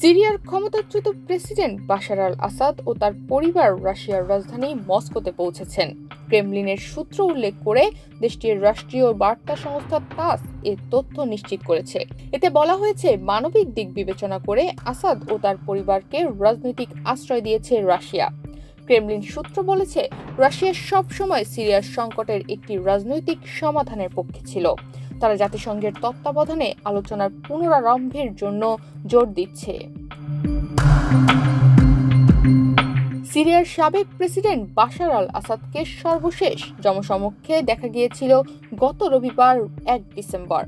সিরিয়ার ক্ষমতাচ্যুত president Bashar আল আসাদ ও তার পরিবার রাশিয়ার রাজধানী মস্কোতে পৌঁছেছেন। ক্রেমলিনের সূত্র উল্লেখ করে দেশটির রাষ্ট্রীয় বার্তা সংস্থা তাস এ তথ্য নিশ্চিত করেছে। এতে বলা হয়েছে, মানবিক দিক বিবেচনা করে আসাদ ও তার পরিবারকে রাজনৈতিক আশ্রয় দিয়েছে রাশিয়া। ক্রেমলিন সূত্র বলেছে, রাশিয়া সবসময় সিরিয়ার সংকটের একটি রাজনৈতিক সমাধানের পক্ষে ছিল। তারা জাতিসংঘের তত্ত্বাবধানে আলোচনার পুনরারম্ভের জন্য জোর দিচ্ছে। সিরিয়ার সাবেক প্রেসিডেন্ট বাশার আল আসাদকে সর্বশেষ জনসমক্ষে দেখা গিয়েছিল গত রবিবার 1 ডিসেম্বর।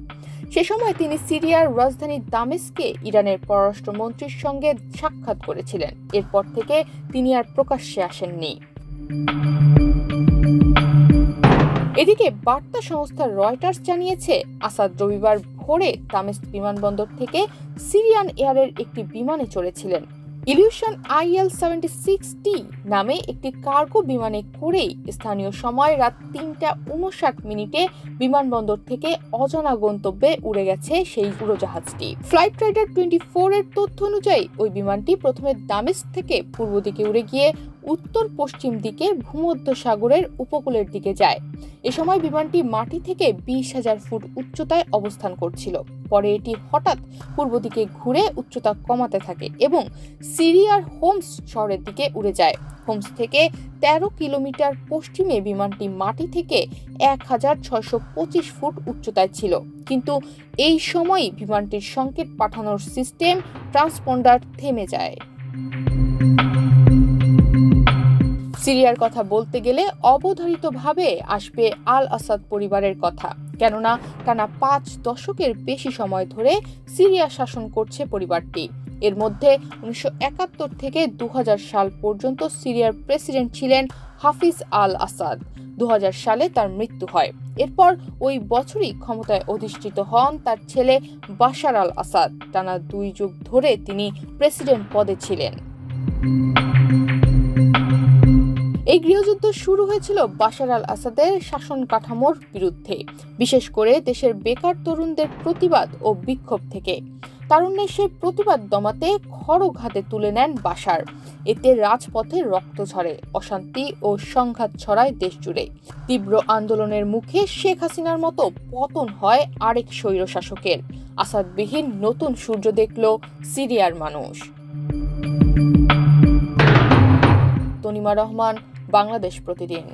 সে সময় তিনি সিরিয়ার রাজধানী দামেস্কে ইরানের পররাষ্ট্রমন্ত্রীর সঙ্গে সাক্ষাৎ করেছিলেন। এরপর থেকে তিনি আর প্রকাশ্যে আসেননি। এদিকে বার্তা সংস্থা রয়টার্স জানিয়েছে, আসাদ রবিবার ভোরে দামেস্ক বিমানবন্দর থেকে সিরিয়ান এয়ারের একটি বিমানে চড়েছিলেন। ইলিউশন IL-76T নামে একটি কার্গো বিমানে করেই স্থানীয় সময় রাত 3:59 বিমানবন্দর থেকে অজানা গন্তব্যে উড়ে গেছে সেই উড়োজাহাজটি। ফ্লাইট রাইডার 24 এর তথ্য অনুযায়ী ওই বিমানটি প্রথমে দামেস্ক থেকে পূর্ব দিকে উড়ে গিয়ে উত্তর পশ্চিম দিকে ভূমধ্যসাগরের উপকূলের দিকে যায়। এ সময় বিমানটি মাটি থেকে 20,000 ফুট উচ্চতায় অবস্থান করছিল। পরে এটি হঠাৎ পূর্ব দিকে ঘুরে উচ্চতা কমাতে থাকে এবং সিরিয়ার হোমস শহরের দিকে উড়ে যায়। হোমস থেকে 13 কিলোমিটার পশ্চিমে বিমানটি মাটি থেকে 1,625 ফুট উচ্চতায় ছিল। কিন্তু এই সময়ই বিমানটির সংকেত পাঠানোর সিস্টেম ট্রান্সপন্ডার থেমে যায়। সিরিয়ার কথা বলতে গেলে অবধারিতভাবে আসবে আল আসাদ পরিবারের কথা, কেননা টানা 5 দশকের বেশি সময় ধরে সিরিয়া শাসন করছে পরিবারটি। এর মধ্যে 1971 থেকে 2000 সাল পর্যন্ত সিরিয়ার প্রেসিডেন্ট ছিলেন হাফিজ আল আসাদ। 2000 সালে তার মৃত্যু হয়। এরপর ওই বছরই ক্ষমতায় অধিষ্ঠিত হন তার ছেলে বাশার আল আসাদ। টানা 2 যুগ ধরে তিনি প্রেসিডেন্ট পদে ছিলেন। এই গৃহযুদ্ধ শুরু হয়েছিল বাশার আল আসাদের শাসন কাঠামোর বিরুদ্ধে, বিশেষ করে দেশের বেকার তরুণদের প্রতিবাদ ও বিক্ষোভ থেকে। তারুণ্যের সেই প্রতিবাদ দমাতে খড়গ হাতে তুলে নেন বাশার। এতে রাজপথে রক্ত ঝরে, অশান্তি ও সংঘাত ছড়ায় দেশ জুড়ে। তীব্র আন্দোলনের মুখে শেখ হাসিনার মতো পতন হয় আরেক স্বৈরশাসকের। আসাদবিহীন নতুন সূর্য দেখল সিরিয়ার মানুষ। তনিমা রহমান, বাংলাদেশ প্রতিদিন।